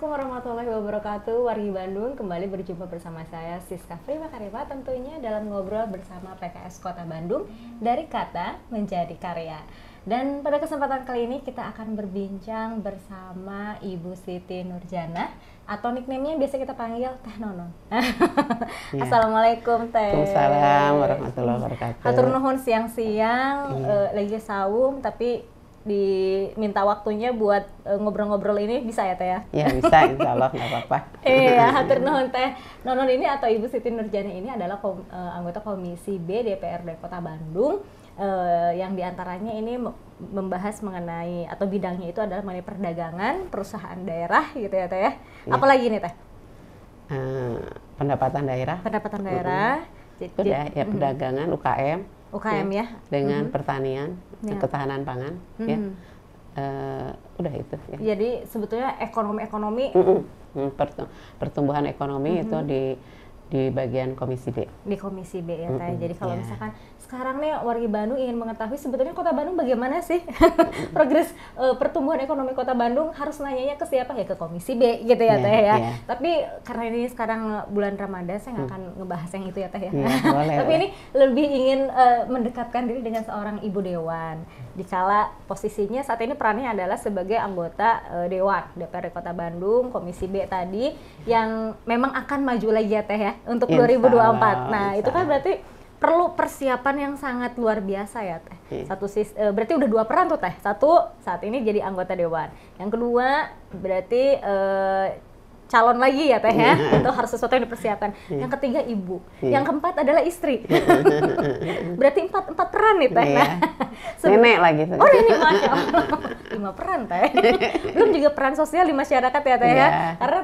Assalamualaikum warahmatullahi wabarakatuh. Wargi Bandung, kembali berjumpa bersama saya Siska Prima Karima, tentunya dalam ngobrol bersama PKS Kota Bandung dari kata menjadi karya. Dan pada kesempatan kali ini kita akan berbincang bersama Ibu Siti Nurjana, atau nickname-nya biasa kita panggil Teh Nonon. Ya. Assalamualaikum Teh. Waalaikumsalam warahmatullahi wabarakatuh. Hatur nuhun siang-siang, lagi saum tapi diminta waktunya buat ngobrol-ngobrol ini, bisa ya Teh ya? Ya bisa, insya Allah nggak apa-apa. Iya, hatur nuhun Teh Nonon ini atau Ibu Siti Nurjana ini adalah anggota Komisi B DPRD Kota Bandung, yang diantaranya ini membahas mengenai atau bidangnya itu adalah mengenai perdagangan, perusahaan daerah gitu ya Teh ya. Apalagi nih Teh? Pendapatan daerah. Pendapatan daerah. Udah ya, perdagangan, UKM ya. Dengan pertanian, ketahanan pangan, ya. Udah itu. Ya. Jadi sebetulnya ekonomi. Pertumbuhan ekonomi itu di bagian Komisi B. Di Komisi B ya Teh. Jadi kalau misalkan sekarang nih wargi Bandung ingin mengetahui sebetulnya Kota Bandung bagaimana sih progres pertumbuhan ekonomi Kota Bandung, harus nanyanya ke siapa? Ya ke Komisi B gitu ya Teh ya. Tapi karena ini sekarang bulan Ramadan, saya nggak akan ngebahas yang itu ya Teh ya. Boleh, tapi ini lebih ingin mendekatkan diri dengan seorang ibu dewan. Dikala posisinya saat ini perannya adalah sebagai anggota Dewan DPRD Kota Bandung, Komisi B tadi, yang memang akan maju lagi ya Teh ya untuk 2024. Nah itu kan berarti perlu persiapan yang sangat luar biasa ya Teh. Berarti udah 2 peran tuh Teh. Satu, saat ini jadi anggota dewan. Yang kedua, berarti calon lagi ya Teh ya. Itu harus sesuatu yang dipersiapkan. Yang ketiga, ibu. Yang keempat adalah istri. Berarti 4 peran nih Teh. Nah, nenek lagi. Oh nenek, Masya Allah. 5 peran Teh. Belum juga peran sosial di masyarakat ya Teh ya. Karena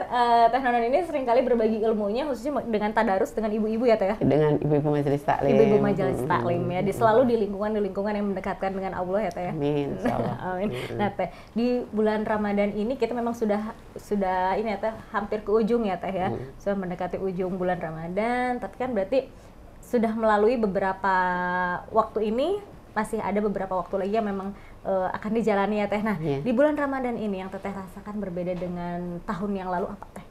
Teh Nonon ini seringkali berbagi ilmunya khususnya dengan tadarus dengan ibu-ibu ya Teh ya. Dengan ibu-ibu majelis taklim. Ibu-ibu majelis taklim ya. Selalu di lingkungan yang mendekatkan dengan Allah ya Teh ya. Amin. Amin. Nah Teh, di bulan Ramadan ini kita memang sudah ini ya Teh, hampir ke ujung ya Teh ya. Sudah mendekati ujung bulan Ramadan, tapi kan berarti sudah melalui beberapa waktu ini, masih ada beberapa waktu lagi yang memang akan dijalani ya Teh. Nah, di bulan Ramadan ini yang Teteh rasakan berbeda dengan tahun yang lalu apa Teh?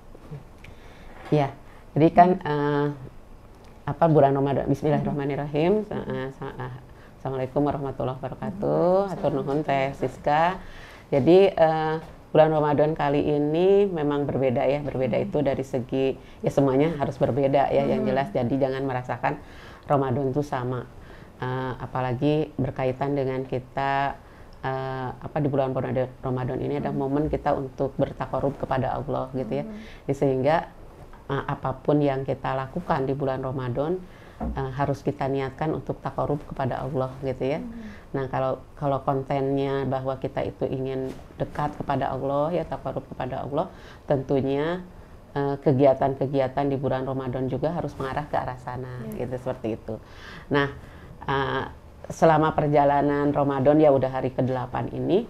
Ya, jadi kan bulan Ramadan, bismillahirrahmanirrahim. Assalamualaikum warahmatullahi wabarakatuh. Hatur nuhun Teh Siska. Jadi bulan Ramadan kali ini memang berbeda ya. Berbeda itu dari segi, ya semuanya harus berbeda ya. Yang jelas, jadi jangan merasakan Ramadan itu sama. Apalagi berkaitan dengan kita di bulan Ramadan ini ada momen kita untuk bertakarub kepada Allah gitu ya. Sehingga apapun yang kita lakukan di bulan Ramadan harus kita niatkan untuk takarub kepada Allah gitu ya. Nah kalau kontennya bahwa kita itu ingin dekat kepada Allah ya, takarub kepada Allah, tentunya kegiatan-kegiatan di bulan Ramadan juga harus mengarah ke arah sana gitu, seperti itu. Nah selama perjalanan Ramadan ya udah hari ke-8 ini,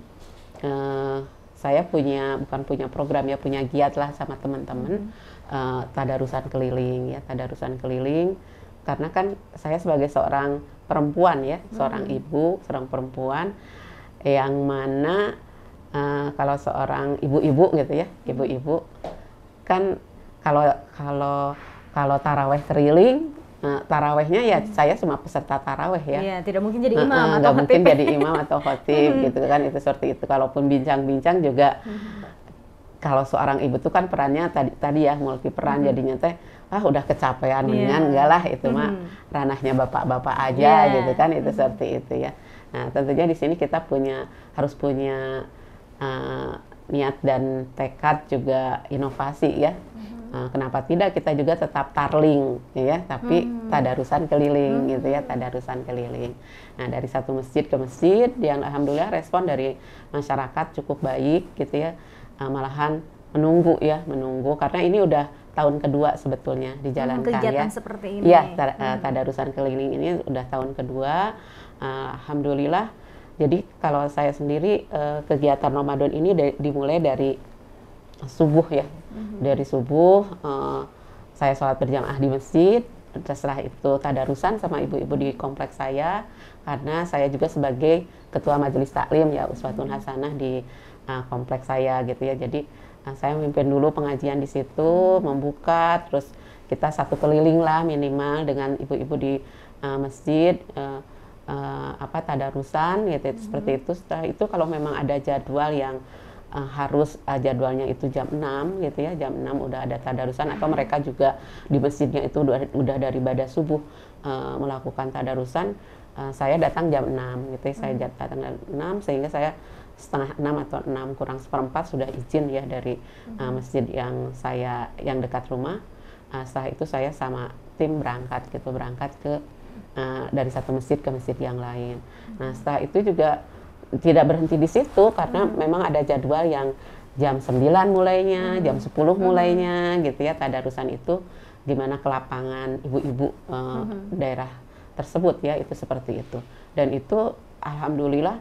saya bukan punya program ya, punya giat lah sama teman-teman, tadarusan keliling ya, tadarusan keliling. Karena kan saya sebagai seorang perempuan ya, seorang ibu, seorang perempuan, yang mana kalau seorang ibu-ibu gitu ya, ibu-ibu kan kalau taraweh keliling, tarawehnya ya saya cuma peserta taraweh ya. Iya, tidak mungkin jadi imam atau nggak mungkin jadi imam atau khotib gitu kan, itu seperti itu. Kalaupun bincang-bincang juga, kalau seorang ibu tuh kan perannya tadi ya multi peran, jadinya teh udah kecapean dengan enggak lah, itu mah ranahnya bapak-bapak aja gitu kan, itu seperti itu ya. Nah tentunya di sini kita harus punya niat dan tekad, juga inovasi ya. Kenapa tidak kita juga tetap tarling ya, tapi tadarusan keliling gitu ya, tadarusan keliling. Nah dari satu masjid ke masjid, yang alhamdulillah respon dari masyarakat cukup baik gitu ya. Malahan menunggu karena ini udah tahun kedua sebetulnya dijalankan kegiatan ya. Seperti ini. Ya, tadarusan keliling ini udah tahun kedua. Alhamdulillah. Jadi kalau saya sendiri kegiatan Ramadan ini dimulai dari subuh ya. Dari subuh saya sholat berjamaah di masjid. Setelah itu tadarusan sama ibu-ibu di kompleks saya, karena saya juga sebagai ketua majelis taklim ya, uswatun hasanah di kompleks saya gitu ya. Jadi Nah, saya memimpin dulu pengajian di situ, membuka, terus kita satu keliling lah minimal dengan ibu-ibu di masjid, tadarusan gitu, seperti itu. Setelah itu kalau memang ada jadwal yang harus jadwalnya itu jam 6 gitu ya, jam 6 udah ada tadarusan, atau mereka juga di masjidnya itu udah dari ibadah subuh melakukan tadarusan, saya datang jam 6 gitu ya, saya datang jam 6 sehingga saya setengah 6 atau 6 kurang seperempat sudah izin ya dari masjid yang dekat rumah. Setelah itu saya sama tim berangkat ke dari satu masjid ke masjid yang lain. Nah, setelah itu juga tidak berhenti di situ karena memang ada jadwal yang jam 9 mulainya, jam 10 mulainya gitu ya, tadarusan itu di mana ke lapangan ibu-ibu daerah tersebut ya, itu seperti itu. Dan itu alhamdulillah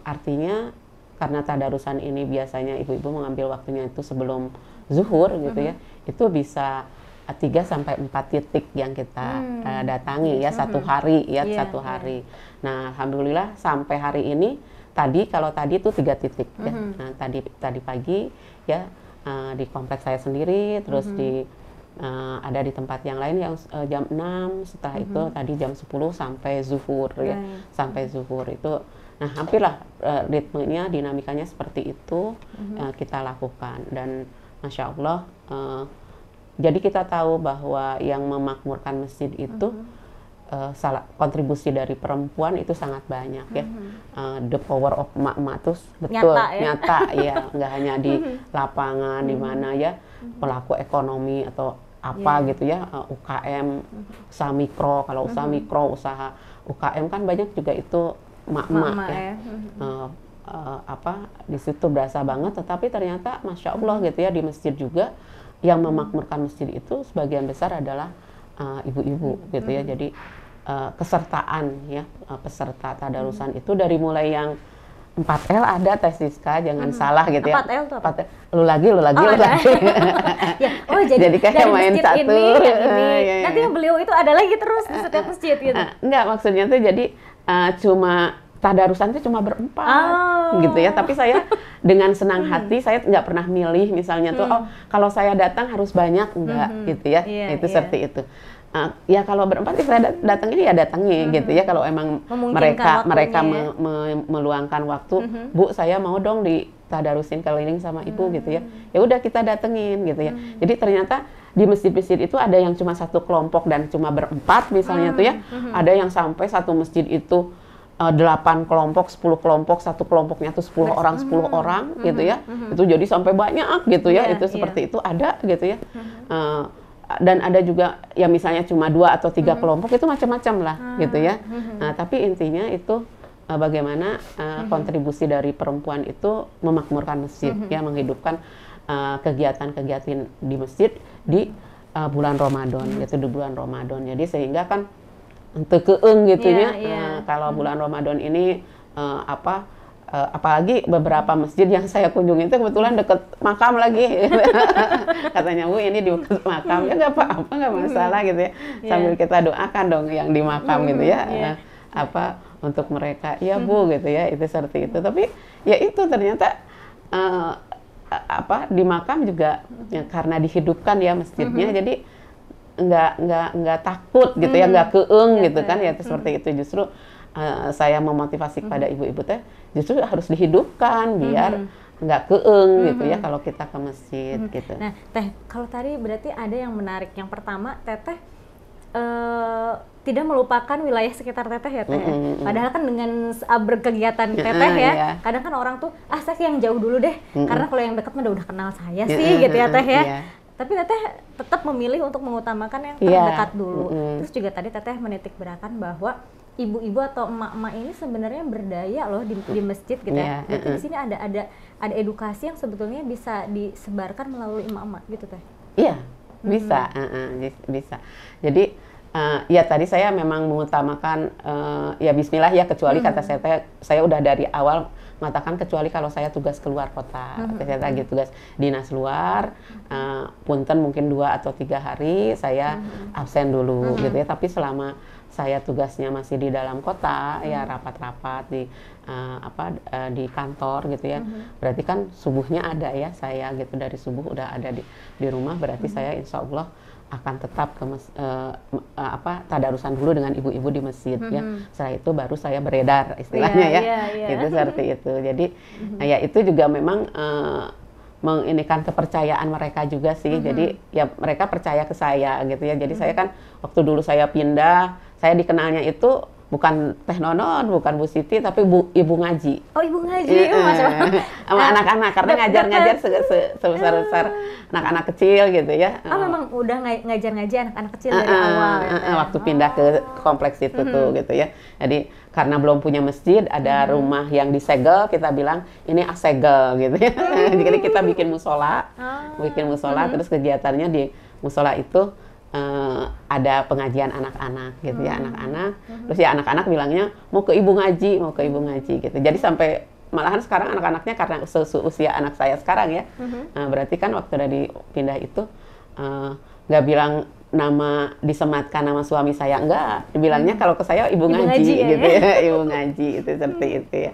artinya karena tadarusan ini biasanya ibu-ibu mengambil waktunya itu sebelum zuhur gitu ya, itu bisa 3-4 titik yang kita datangi ya satu hari ya, satu hari. Nah, alhamdulillah sampai hari ini kalau tadi itu 3 titik ya. Nah, tadi pagi ya di kompleks saya sendiri, terus ada di tempat yang lain yang jam 6, setelah itu tadi jam 10 sampai zuhur ya. Sampai zuhur itu nah hampirlah ritmenya, dinamikanya seperti itu kita lakukan. Dan Masya Allah jadi kita tahu bahwa yang memakmurkan masjid itu kontribusi dari perempuan itu sangat banyak ya. The power of emak-emak itu betul nyata ya, nggak hanya di lapangan di mana ya pelaku ekonomi atau apa gitu ya, UKM, usaha mikro. Kalau usaha mikro, usaha UKM kan banyak juga itu emak-emak ya. Di situ berasa banget, tetapi ternyata Masya Allah gitu ya, di masjid juga yang memakmurkan masjid itu sebagian besar adalah ibu-ibu gitu ya. Jadi kesertaan ya, peserta tadarusan itu dari mulai yang 4L ada Teh Siska, jangan salah gitu ya. 4L tuh apa? Lu lagi. Ya, jadi kayak main catur. Nanti beliau itu ada lagi terus di setiap masjid gitu. Enggak, maksudnya tuh jadi cuma tadarusan itu cuma berempat gitu ya. Tapi saya dengan senang hati, saya nggak pernah milih misalnya tuh, kalau saya datang harus banyak, enggak gitu ya. Itu seperti itu. Ya kalau berempat saya datang ini ya datangi gitu ya, kalau emang mereka meluangkan waktu, Bu saya mau dong ditadarusin keliling sama ibu gitu ya, ya udah kita datengin gitu ya. Jadi ternyata di masjid-masjid itu ada yang cuma satu kelompok dan cuma berempat misalnya tuh ya, ada yang sampai satu masjid itu 8 kelompok, 10 kelompok, satu kelompoknya tuh 10 orang gitu ya. Itu jadi sampai banyak gitu ya, itu seperti itu ada gitu ya. Dan ada juga ya misalnya cuma 2 atau 3 kelompok, itu macam-macam lah gitu ya. Nah, tapi intinya itu bagaimana kontribusi dari perempuan itu memakmurkan masjid ya, menghidupkan kegiatan-kegiatan di masjid di bulan Ramadan gitu, di bulan Ramadan. Jadi sehingga kan keung gitunya kalau bulan Ramadan ini apalagi beberapa masjid yang saya kunjungi itu kebetulan deket makam lagi. Katanya Bu ini di dekat makam, ya nggak apa-apa, nggak masalah gitu ya, sambil kita doakan dong yang di makam gitu ya, untuk mereka ya Bu gitu ya, itu seperti itu. Tapi ya itu ternyata di makam juga ya, karena dihidupkan ya masjidnya, jadi nggak takut gitu ya, nggak keung gitu kan ya, itu seperti itu. Justru saya memotivasi kepada ibu-ibu teh justru harus dihidupkan biar nggak keung gitu ya kalau kita ke masjid gitu. Nah Teh, kalau tadi berarti ada yang menarik. Yang pertama, Teteh tidak melupakan wilayah sekitar Teteh ya Teh. Padahal kan dengan berkegiatan Teteh ya, kadang kan orang tuh saya yang jauh dulu deh, karena kalau yang dekat udah kenal saya sih gitu ya Teh ya. Tapi Teteh tetap memilih untuk mengutamakan yang terdekat dulu. Terus juga tadi Teteh menitik beratkan bahwa ibu-ibu atau emak-emak ini sebenarnya berdaya loh di masjid gitu ya. Berarti di sini ada edukasi yang sebetulnya bisa disebarkan melalui emak-emak gitu Teh. Iya, bisa, bisa. Jadi ya tadi saya memang mengutamakan ya Bismillah ya, kecuali kata saya udah dari awal mengatakan kecuali kalau saya tugas keluar kota, saya lagi tugas dinas luar, punten mungkin 2 atau 3 hari saya absen dulu gitu ya. Tapi selama saya tugasnya masih di dalam kota, ya rapat-rapat di di kantor gitu ya. Berarti kan subuhnya ada ya saya gitu, dari subuh udah ada di rumah. Berarti saya insya Allah akan tetap ke tadarusan dulu dengan ibu-ibu di masjid ya. Setelah itu baru saya beredar istilahnya Itu seperti itu. Jadi ya itu juga memang menginikan kepercayaan mereka juga sih. Jadi ya mereka percaya ke saya gitu ya. Jadi saya kan waktu dulu saya pindah, saya dikenalnya itu bukan Teh Nonon, bukan Bu Siti, tapi Ibu Ngaji. Oh, Ibu Ngaji, Masya Allah. Sama anak-anak, karena ngajar-ngajar sebesar-besar anak-anak kecil gitu ya. Oh, memang udah ngajar-ngaji anak-anak kecil dari awal. Waktu pindah ke kompleks itu tuh gitu ya. Jadi karena belum punya masjid, ada rumah yang disegel, kita bilang ini asegel gitu ya. Jadi kita bikin musola, terus kegiatannya di musola itu ada pengajian anak-anak gitu ya, anak-anak. Terus ya anak-anak bilangnya mau ke ibu ngaji gitu. Jadi sampai malahan sekarang anak-anaknya karena usia anak saya sekarang ya. Berarti kan waktu dari pindah itu nggak bilang nama disematkan nama suami saya, enggak, dibilangnya kalau ke saya ibu ngaji gitu ya, ibu ngaji itu seperti itu ya.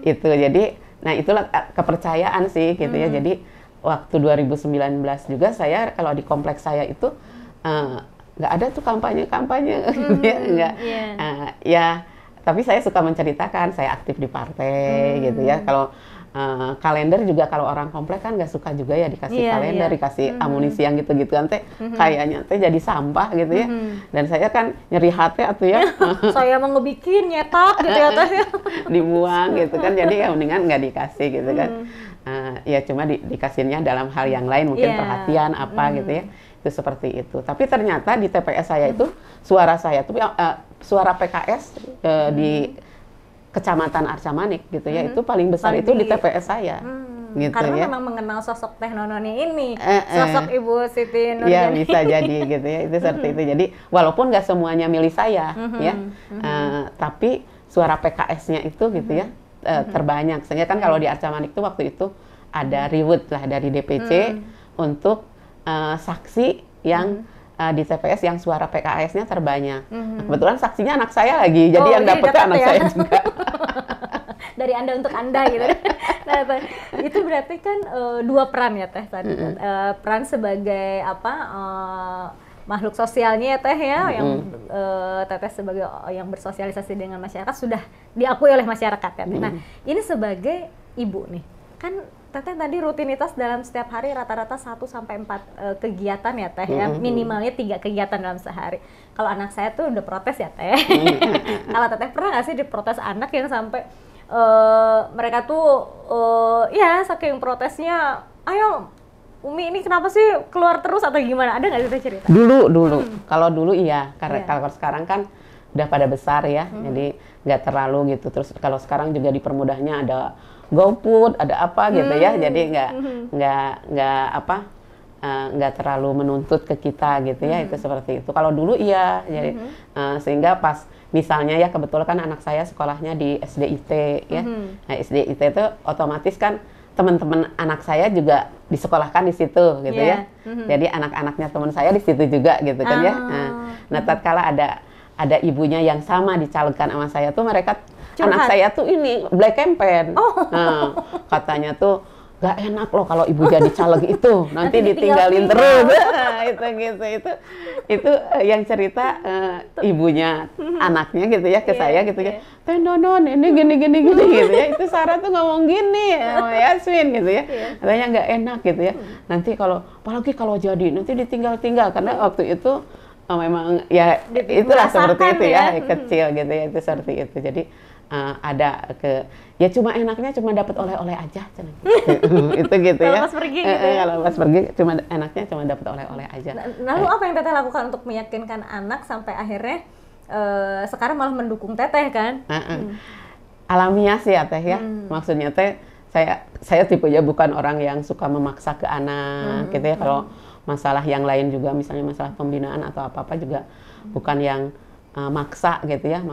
Itu jadi nah itulah kepercayaan sih gitu ya. Jadi waktu 2019 juga saya kalau di kompleks saya itu nggak ada tuh kampanye gitu ya, nggak. Ya tapi saya suka menceritakan saya aktif di partai gitu ya. Kalau kalender juga kalau orang komplek kan nggak suka juga ya dikasih kalender, dikasih amunisi yang gitu-gitu kan teh kayaknya teh jadi sampah gitu ya. Dan saya kan nyeri hati atuh ya. Saya mau ngebikin nyetak gitu ya teh. Dibuang gitu kan, jadi ya mendingan nggak dikasih gitu kan. Ya cuma dikasihnya dalam hal yang lain, mungkin perhatian apa gitu ya. Itu seperti itu. Tapi ternyata di TPS saya itu suara saya tuh suara PKS di Kecamatan Arca Manik gitu ya, itu paling besar itu di TPS saya. Gitu karena ya. memang mengenal sosok Teh Nononi ini, sosok Ibu Siti Nurjani. Iya bisa jadi gitu ya, itu seperti itu. Jadi walaupun nggak semuanya milih saya ya, tapi suara PKS-nya itu gitu ya terbanyak. Sehingga kan kalau di Arca Manik itu waktu itu ada reward lah dari DPC untuk saksi yang di TPS yang suara PKS-nya terbanyak. Nah, kebetulan saksinya anak saya lagi, jadi yang dapetnya anak saya juga. Dari Anda untuk Anda gitu. Nah, itu berarti kan dua peran ya Teh tadi. Peran sebagai makhluk sosialnya ya Teh ya, yang Teteh sebagai yang bersosialisasi dengan masyarakat sudah diakui oleh masyarakat ya Teh. Nah, ini sebagai ibu nih, kan Teteh tadi rutinitas dalam setiap hari rata-rata 1-4 kegiatan ya Teh ya, minimalnya 3 kegiatan dalam sehari. Kalau anak saya tuh udah protes ya Teh. Kalau Teteh pernah nggak sih diprotes anak yang sampai mereka tuh ya saking protesnya, ayo Umi ini kenapa sih keluar terus atau gimana? Ada nggak sih cerita? Dulu. Kalau dulu iya, karena kalau sekarang kan udah pada besar ya, jadi nggak terlalu gitu. Terus kalau sekarang juga dipermudahnya ada GoFood, ada apa gitu ya, jadi nggak terlalu menuntut ke kita gitu ya, itu seperti itu. Kalau dulu iya, jadi sehingga pas misalnya ya kebetulan kan anak saya sekolahnya di SDIT ya, nah SDIT itu otomatis kan teman-teman anak saya juga disekolahkan di situ gitu ya, jadi anak-anaknya teman saya di situ juga gitu kan ya. Nah tatkala ada ibunya yang sama dicalonkan sama saya tuh mereka anak saya tuh ini black campaign. Nah, katanya tuh gak enak loh kalau ibu jadi caleg itu nanti ditinggalin terus. itu yang cerita ibunya anaknya gitu ya ke saya gitu ya. Teh Nonon ini gini gitu ya. Itu Sarah tuh ngomong gini sama Yasmin gitu ya. Katanya nggak enak gitu ya. Nanti apalagi kalau jadi nanti ditinggal karena waktu itu memang ya itulah seperti itu ya, kecil gitu ya, itu seperti itu. Jadi ya cuma enaknya cuma dapat oleh-oleh aja itu gitu ya. Kalau pas pergi gitu ya. Kalau pas pergi enaknya cuma dapat oleh-oleh aja. Lalu apa yang Teteh lakukan untuk meyakinkan anak sampai akhirnya sekarang malah mendukung Teteh kan? Alamiah sih ya Teh ya. Maksudnya Teh saya tipenya bukan orang yang suka memaksa ke anak gitu ya. Kalau masalah yang lain juga misalnya masalah pembinaan atau apa-apa juga bukan yang maksa gitu ya,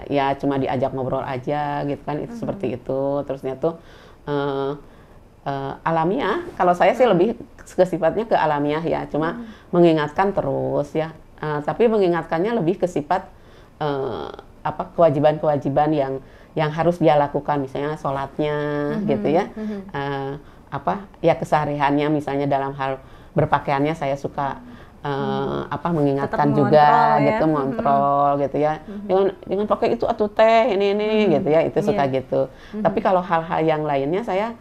ya cuma diajak ngobrol aja gitu kan, itu seperti itu. Terusnya tuh alamiah, kalau saya sih lebih ke sifatnya ke alamiah ya, cuma mengingatkan terus ya, tapi mengingatkannya lebih ke sifat kewajiban-kewajiban yang harus dia lakukan, misalnya sholatnya gitu ya, ya kesehariannya, misalnya dalam hal berpakaiannya saya suka mengingatkan juga ya. gitu, ngontrol gitu ya, jangan pakai itu atuh teh ini gitu ya, itu suka gitu. Tapi kalau hal-hal yang lainnya saya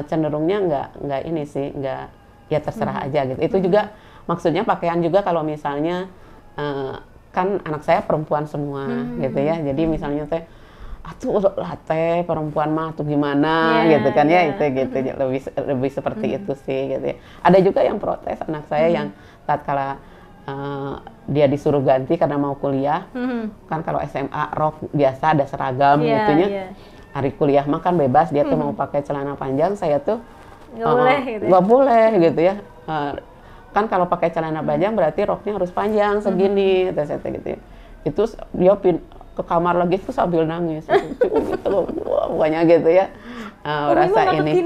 cenderungnya nggak ini sih, nggak, ya terserah aja gitu. Itu juga maksudnya pakaian juga kalau misalnya kan anak saya perempuan semua gitu ya, jadi misalnya teh atuh lah teh perempuan mah tuh gimana gitu kan ya, itu gitu lebih seperti itu sih gitu ya. Ada juga yang protes anak saya yang tatkala dia disuruh ganti karena mau kuliah, kan kalau SMA rok biasa ada seragam gitunya. Hari kuliah mah kan bebas, dia tuh mau pakai celana panjang, saya tuh nggak boleh gitu ya. Kan kalau pakai celana panjang berarti roknya harus panjang segini, gitu ya. Itu dia ke kamar lagi tuh sambil nangis gitu, pokoknya gitu ya. Rasa ini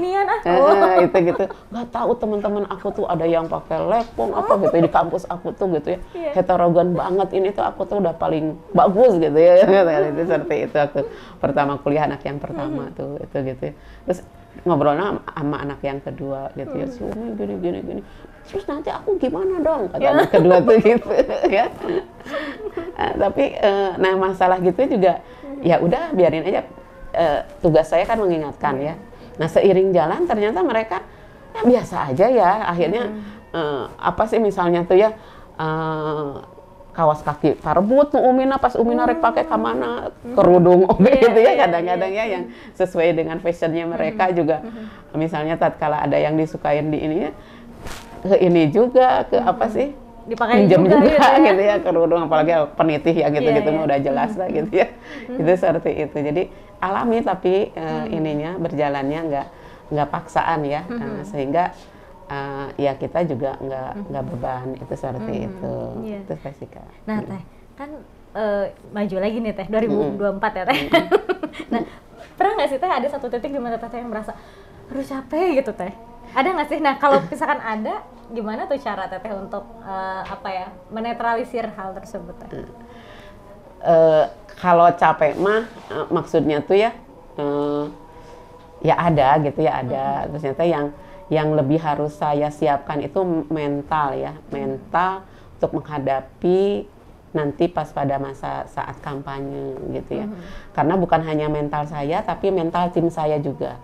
itu gitu, nggak tahu teman-teman aku tuh ada yang pakai lepong apa gitu di kampus aku tuh gitu ya, heterogen banget, ini tuh aku tuh udah paling bagus gitu ya. Itu seperti itu aku pertama kuliah, anak yang pertama tuh itu gitu ya. Terus ngobrolnya sama anak yang kedua gitu ya, Sumi gini, terus nanti aku gimana dong, kata anak kedua tuh gitu ya. Tapi masalah gitu juga ya udah biarin aja, tugas saya kan mengingatkan ya. Nah seiring jalan ternyata mereka ya biasa aja ya, akhirnya misalnya tuh ya kawas kaki parebut tuh Umina, pas Umina rek pakai kemana, kerudung gitu ya, kadang-kadang ya yang sesuai dengan fashionnya mereka juga. Misalnya tatkala ada yang disukain di ininya, ke ini juga, ke dipakai pinjam juga gitu gitu ya, kerudung, apalagi penitih ya gitu mah udah jelas lah gitu ya. Itu seperti itu. Jadi alami tapi ininya berjalannya nggak paksaan ya, sehingga ya kita juga nggak beban, itu seperti itu. Itu Jessica. Nah Teh, kan maju lagi nih Teh, 2024 ya Teh. Nah, pernah nggak sih Teh ada satu titik di mana Teh yang merasa aduh capek gitu Teh? Ada nggak sih? Nah kalau misalkan ada, gimana tuh cara Teteh untuk menetralisir hal tersebut Teh? Kalau capek mah maksudnya tuh ya ada gitu ya, ada. Terus ternyata yang lebih harus saya siapkan itu mental ya, mental untuk menghadapi nanti pas pada masa saat kampanye gitu ya. Karena bukan hanya mental saya tapi mental tim saya juga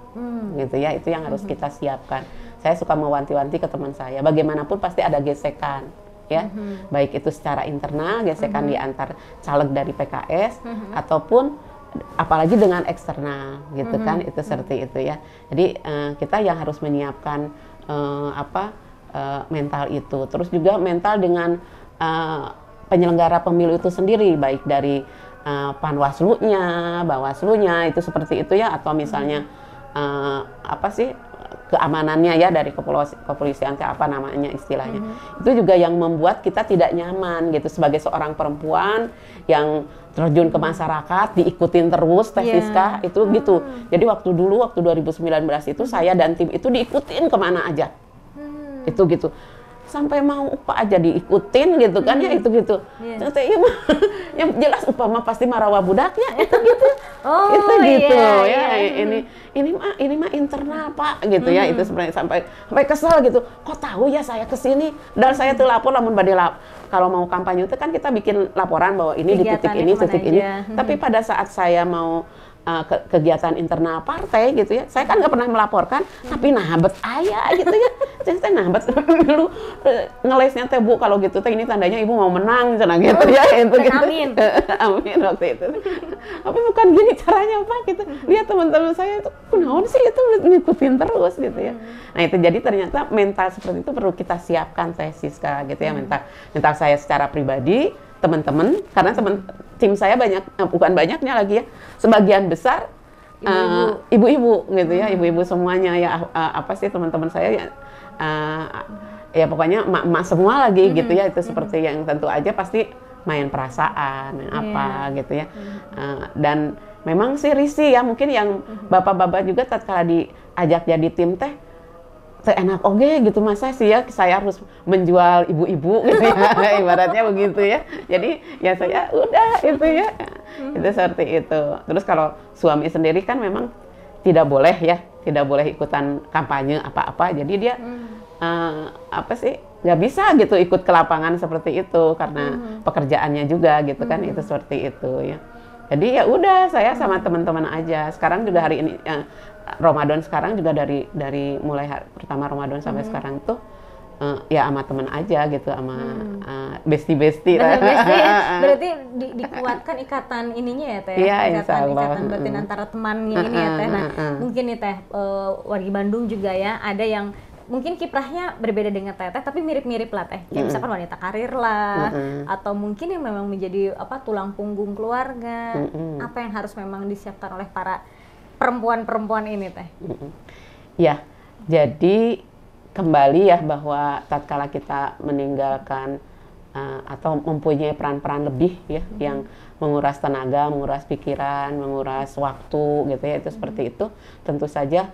gitu ya, itu yang harus kita siapkan. Saya suka mewanti-wanti ke teman saya, bagaimanapun pasti ada gesekan ya, baik itu secara internal, gesekan di antar caleg dari PKS ataupun apalagi dengan eksternal gitu kan, itu seperti itu ya. Jadi kita yang harus menyiapkan mental itu, terus juga mental dengan penyelenggara pemilu itu sendiri, baik dari Panwaslu-nya, Bawaslu-nya, itu seperti itu ya, atau misalnya keamanannya ya dari kepolisian, apa namanya istilahnya. Itu juga yang membuat kita tidak nyaman gitu sebagai seorang perempuan yang terjun ke masyarakat, diikutin terus Teh Siska itu gitu. Jadi waktu 2019 itu saya dan tim itu diikutin kemana aja. Itu gitu. Sampai mau upah aja diikutin gitu kan ya, itu gitu. Ternyata iya mah yang jelas upah mah pasti marawa budaknya itu gitu. Itu gitu ya. Ini mah internal Pak gitu ya. Itu sebenarnya sampai kesel gitu. Kok tahu ya saya kesini dan saya tuh lapor lamun bade kalau mau kampanye itu kan kita bikin laporan bahwa ini di titik ini, titik ini. Tapi pada saat saya mau kegiatan internal partai gitu ya, saya kan nggak pernah melaporkan, tapi nahabet ayah gitu ya, saya nahabet lu ngelesnya teh Bu, kalau gitu teh ini tandanya Ibu mau menang cina gitu ya, itu gitu. Amin. Amin waktu itu. Tapi bukan gini caranya Pak gitu. Lihat teman-teman saya itu, kunaon sih itu ngikutin terus gitu ya. Nah itu jadi ternyata mental seperti itu perlu kita siapkan Teh Siska gitu ya, mental saya secara pribadi, teman-teman, karena tim saya banyak, bukan banyaknya lagi ya, sebagian besar ibu-ibu gitu ya, ibu-ibu semuanya ya, teman-teman saya ya, ya pokoknya emak-emak semua lagi gitu ya, itu seperti yang tentu aja pasti main perasaan gitu ya, dan memang sih risih ya, mungkin yang bapak-bapak juga tatkala diajak jadi tim Teh enak oke gitu, masa sih ya saya harus menjual ibu-ibu gitu ya, ibaratnya begitu ya. Jadi ya saya udah itu ya, itu seperti itu. Terus kalau suami sendiri kan memang tidak boleh ya, tidak boleh ikutan kampanye apa-apa. Jadi dia apa sih, nggak bisa gitu ikut ke lapangan seperti itu karena pekerjaannya juga gitu kan, itu seperti itu ya. Jadi ya udah saya sama teman-teman aja. Sekarang juga hari ini Ramadan sekarang juga dari mulai pertama Ramadan sampai sekarang tuh ya sama teman aja gitu, sama bestie-bestie lah. Berarti dikuatkan ikatan ininya ya Teh? Iya, Ikatan batin antara temannya ini ya Teh. Nah, mungkin nih Teh, wargi Bandung juga ya, ada yang mungkin kiprahnya berbeda dengan Teteh, tapi mirip-mirip lah Teh. Kayak misalkan wanita karir lah, atau mungkin yang memang menjadi tulang punggung keluarga. Apa yang harus memang disiapkan oleh para perempuan-perempuan ini Teh? Ya, jadi kembali ya bahwa tatkala kita meninggalkan atau mempunyai peran-peran lebih ya, yang menguras tenaga, menguras pikiran, menguras waktu gitu ya, itu seperti itu, tentu saja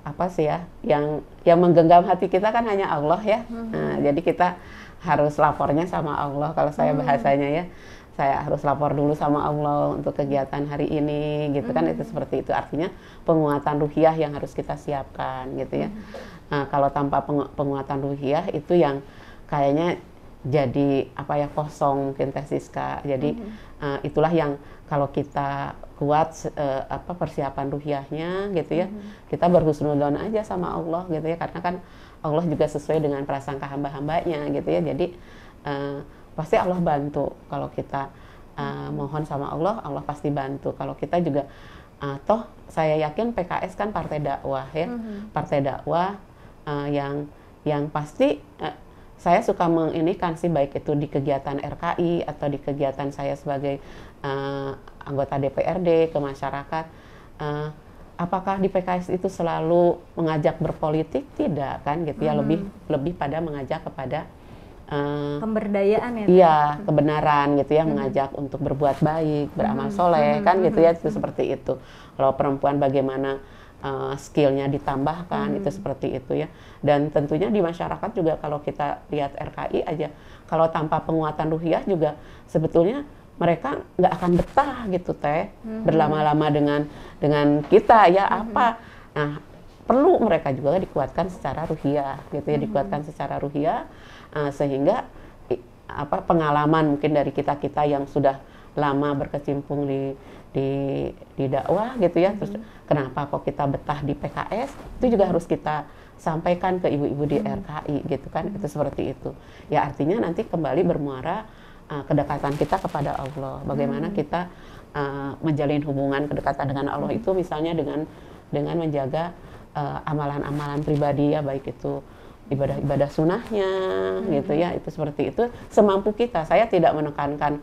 apa sih ya, yang menggenggam hati kita kan hanya Allah ya. Nah, jadi kita harus lapornya sama Allah, kalau saya bahasanya ya, saya harus lapor dulu sama Allah untuk kegiatan hari ini gitu kan, itu seperti itu. Artinya penguatan ruhiyah yang harus kita siapkan gitu ya. Nah, kalau tanpa penguatan ruhiyah itu yang kayaknya jadi apa ya, kosong mungkin Teh Siska. Jadi itulah yang kalau kita kuat persiapan ruhiyahnya gitu ya, kita berhusnudzon aja sama Allah gitu ya, karena kan Allah juga sesuai dengan prasangka hamba-hambanya gitu ya. Jadi pasti Allah bantu kalau kita mohon sama Allah, Allah pasti bantu. Kalau kita juga toh saya yakin PKS kan partai dakwah ya, partai dakwah yang pasti saya suka menginikan sih, baik itu di kegiatan RKI atau di kegiatan saya sebagai anggota DPRD ke masyarakat. Apakah di PKS itu selalu mengajak berpolitik? Tidak kan gitu ya, lebih pada mengajak kepada pemberdayaan ya? Iya, kebenaran gitu ya, mengajak untuk berbuat baik, beramal soleh kan gitu ya, itu seperti itu. Kalau perempuan bagaimana skillnya ditambahkan, itu seperti itu ya. Dan tentunya di masyarakat juga kalau kita lihat RKI aja, kalau tanpa penguatan ruhiyah juga sebetulnya mereka nggak akan betah gitu Teh, berlama-lama dengan kita ya apa. Nah, perlu mereka juga dikuatkan secara ruhiyah gitu ya, dikuatkan secara ruhiyah sehingga pengalaman mungkin dari kita yang sudah lama berkecimpung di dakwah gitu ya, terus kenapa kok kita betah di PKS, itu juga harus kita sampaikan ke ibu-ibu di RKI gitu kan, itu seperti itu ya. Artinya nanti kembali bermuara kedekatan kita kepada Allah, bagaimana kita menjalin hubungan kedekatan dengan Allah itu misalnya dengan menjaga amalan-amalan pribadi ya, baik itu ibadah-ibadah sunnahnya gitu ya, itu seperti itu semampu kita. Saya tidak menekankan,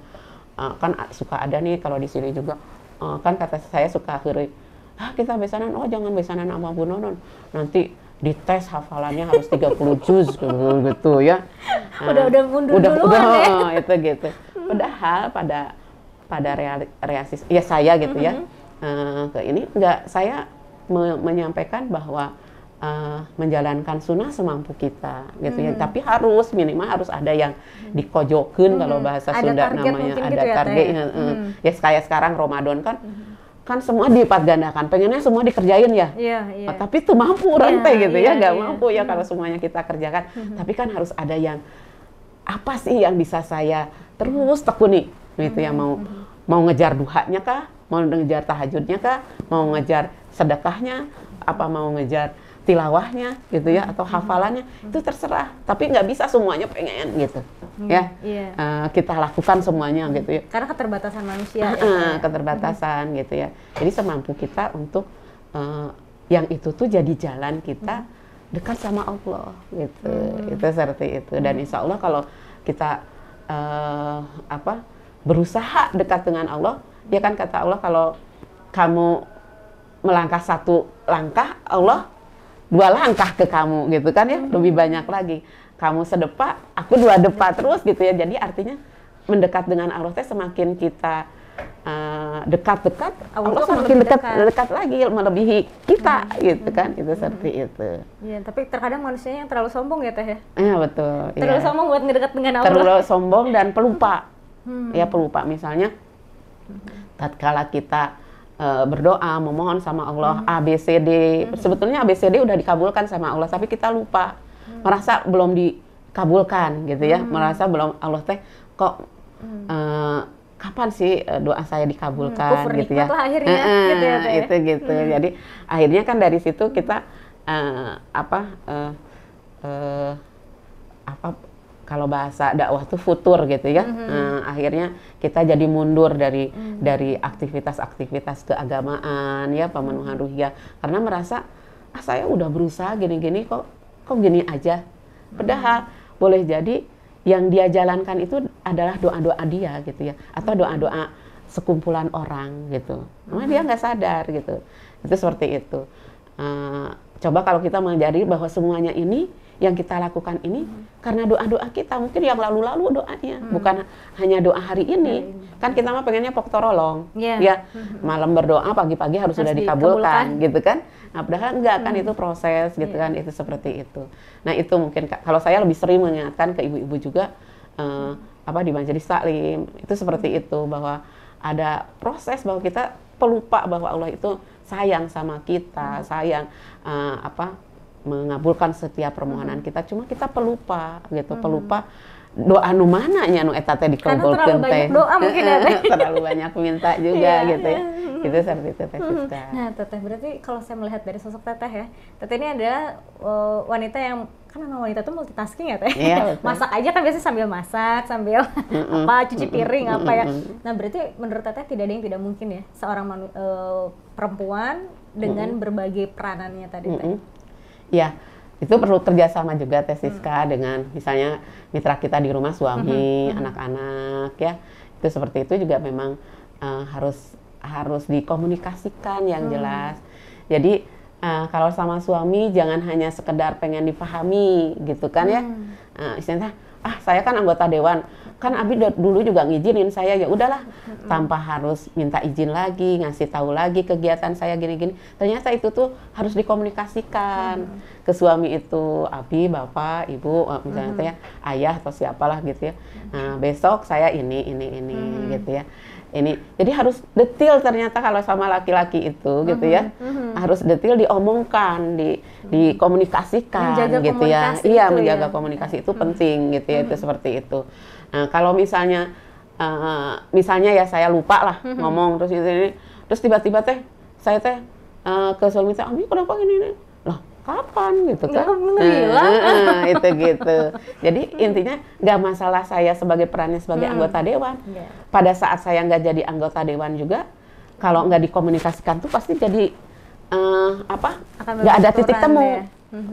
kan suka ada nih kalau di sini juga kan kata saya suka hiri, kita besanan, jangan besanan sama Bu Nonon, nanti dites hafalannya harus 30 juz gitu ya. Udah mundur duluan ya. Itu gitu. Padahal pada reaksi ya saya gitu ya, ke ini enggak, saya menyampaikan bahwa menjalankan sunnah semampu kita gitu ya, tapi minimal harus ada yang dikojokin, kalau bahasa Sunda namanya ada gitu target ya. Kayak sekarang Ramadan kan semua dilipat gandakan, pengennya semua dikerjain ya, tapi tuh mampu rantai gitu ya, nggak mampu ya kalau semuanya kita kerjakan. Tapi kan harus ada yang apa sih yang bisa saya terus tekuni gitu ya, mau ngejar duhanya kah, mau ngejar tahajudnya kah, mau ngejar sedekahnya, apa mau ngejar tilawahnya gitu ya, atau hafalannya, itu terserah. Tapi nggak bisa semuanya pengen gitu ya. Kita lakukan semuanya gitu ya. Karena keterbatasan manusia. Keterbatasan gitu ya. Jadi semampu kita untuk yang itu tuh jadi jalan kita dekat sama Allah gitu. Itu seperti itu. Dan insya Allah kalau kita berusaha dekat dengan Allah, ya kan kata Allah, kalau kamu melangkah satu langkah, Allah 2 langkah ke kamu gitu kan ya, lebih banyak lagi. Kamu sedepa, aku 2 depa terus gitu ya. Jadi artinya mendekat dengan Allah teh semakin kita dekat-dekat, Allah Allah tuh akan semakin lebih dekat lagi, melebihi kita, gitu kan, itu seperti itu. Iya, tapi terkadang manusianya yang terlalu sombong ya Teh ya? Iya betul. Terlalu Iya. sombong buat ngedekat dengan Allah. Terlalu sombong dan pelupa. Ya pelupa, misalnya tatkala kita berdoa memohon sama Allah ABCD, sebetulnya ABCD udah dikabulkan sama Allah, tapi kita lupa, merasa belum dikabulkan gitu ya, merasa belum, Allah teh kok kapan sih doa saya dikabulkan, kufur gitu ya. nikmat lah akhirnya, gitu ya, Teh ya? Itu gitu. Jadi akhirnya kan dari situ kita kalau bahasa dakwah tuh futur gitu ya. Akhirnya kita jadi mundur dari aktivitas-aktivitas keagamaan ya, pemenuhan ruhiyah, karena merasa saya udah berusaha gini-gini kok gini aja. Padahal boleh jadi yang dia jalankan itu adalah doa-doa dia gitu ya, atau doa-doa sekumpulan orang gitu. Memang dia nggak sadar gitu. Itu seperti itu. Coba kalau kita menjadi bahwa semuanya ini yang kita lakukan ini karena doa-doa kita, mungkin yang lalu-lalu doanya, bukan hanya doa hari ini. Kan kita mah pengennya poktorolong, ya malam berdoa, pagi-pagi harus sudah dikabulkan, gitu kan. Nah, padahal enggak kan, itu proses, gitu kan, itu seperti itu. Nah itu mungkin kalau saya lebih sering mengingatkan ke ibu-ibu juga, di majelis taklim, itu seperti itu, bahwa ada proses bahwa kita pelupa bahwa Allah itu sayang sama kita, sayang mengabulkan setiap permohonan kita, cuma kita pelupa gitu, pelupa doa nu mana nya nu eta teh dikumpulkeun teh. Karena terlalu banyak doa mungkin ya Teh. Terlalu banyak minta juga gitu ya. Itu seperti itu Teh Siska. Nah Teteh, berarti kalau saya melihat dari sosok Teteh ya, Teteh ini adalah wanita yang, kan memang wanita tuh multitasking ya Teh. Iya, masak aja kan biasanya sambil masak, sambil cuci piring apa ya. Nah berarti menurut Teteh tidak ada yang tidak mungkin ya seorang perempuan dengan berbagai peranannya tadi Teh. Ya, itu perlu kerjasama juga Teh Siska dengan misalnya mitra kita di rumah, suami, anak-anak ya. Itu seperti itu juga memang harus dikomunikasikan yang jelas. Jadi kalau sama suami jangan hanya sekedar pengen dipahami gitu kan ya. Istilahnya saya kan anggota dewan, kan Abi dulu juga ngizinin saya, ya udahlah, tanpa harus minta izin lagi, ngasih tahu lagi kegiatan saya gini-gini. Ternyata itu tuh harus dikomunikasikan ke suami itu, Abi, Bapak, Ibu, misalnya ya, ayah atau siapalah gitu ya. Nah, besok saya ini gitu ya. Jadi harus detail ternyata kalau sama laki-laki itu gitu ya, harus detail diomongkan, dikomunikasikan gitu ya. Iya, menjaga komunikasi itu penting gitu ya, itu seperti itu. Nah, kalau misalnya ya saya lupa lah ngomong terus tiba-tiba saya ke suami saya, Ami kenapa gini? Lah, kapan gitu kan? Itu gitu. Jadi intinya nggak masalah saya sebagai perannya sebagai anggota dewan. Pada saat saya nggak jadi anggota dewan juga, kalau nggak dikomunikasikan tuh pasti jadi nggak ada titik temu.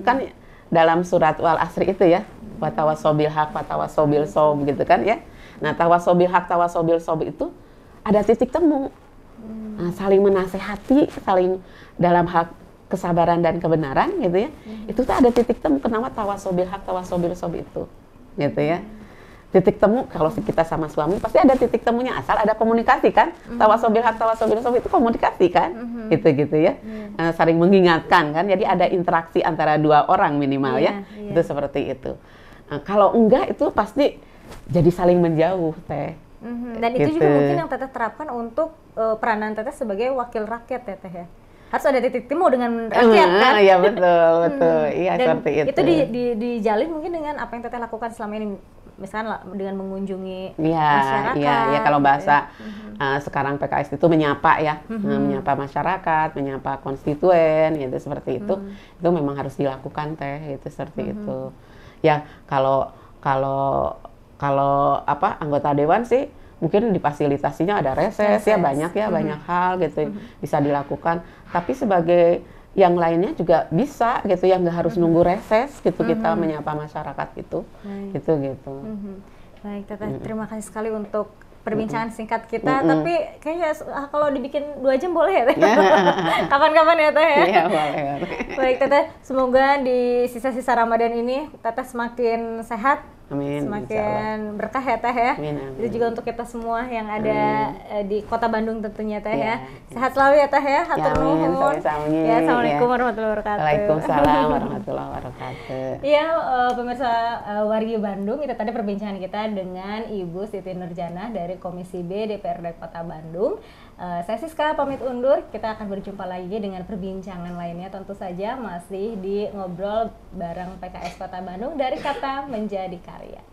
Kan dalam surat Wal Asri itu ya, watawasobil haq, watawasobil sob gitu kan ya. Nah, tawasobil haq, tawasobil sob itu ada titik temu. Nah, saling menasehati, saling dalam hak kesabaran dan kebenaran gitu ya. Itu tuh ada titik temu, kenapa tawasobil haq, tawasobil sob itu gitu ya. Titik temu kalau kita sama suami pasti ada titik temunya, asal ada komunikasi kan. Tawasobil haq, tawasobil sob itu komunikasi kan. Gitu ya. Saling mengingatkan kan. Jadi ada interaksi antara dua orang minimal ya. Itu seperti itu. Kalau enggak itu pasti jadi saling menjauh Teh. Dan itu juga mungkin yang Teteh terapkan untuk peranan Teteh sebagai wakil rakyat ya Teh ya. Harus ada titik temu dengan rakyat kan? Iya betul. Iya seperti itu. Itu dijalin mungkin dengan apa yang Teteh lakukan selama ini, misalnya dengan mengunjungi masyarakat. Iya, kalau bahasa sekarang PKS itu menyapa ya, menyapa masyarakat, menyapa konstituen, gitu seperti itu. Itu memang harus dilakukan Teh, itu seperti itu. Ya kalau anggota dewan sih mungkin difasilitasinya ada reses ya, banyak hal gitu bisa dilakukan. Tapi sebagai yang lainnya juga bisa gitu ya, nggak harus nunggu reses gitu kita menyapa masyarakat gitu. Gitu. Baik Teteh, terima kasih sekali untuk perbincangan singkat kita. Tapi kayaknya kalau dibikin 2 jam boleh ya Teh? Kapan-kapan ya Teh ya? Iya boleh. Baik Teteh, semoga di sisa-sisa Ramadan ini Teteh semakin sehat, Amin. Insyaallah. Semakin berkah ya Teh ya. Amin, amin. Itu juga untuk kita semua yang ada di Kota Bandung tentunya Teh ya. Ya. Sehat selalu ya Teh ya. Hatur amin. nuhun. Sami-sami. Ya, Assalamualaikum Ya. warahmatullahi wabarakatuh. Waalaikumsalam warahmatullahi wabarakatuh. Iya, pemirsa Wargi Bandung, itu tadi perbincangan kita dengan Ibu Siti Nurjanah dari Komisi B DPRD Kota Bandung. Saya Siska pamit undur, kita akan berjumpa lagi dengan perbincangan lainnya tentu saja masih di Ngobrol bareng PKS Kota Bandung dari Kata Menjadi Karya.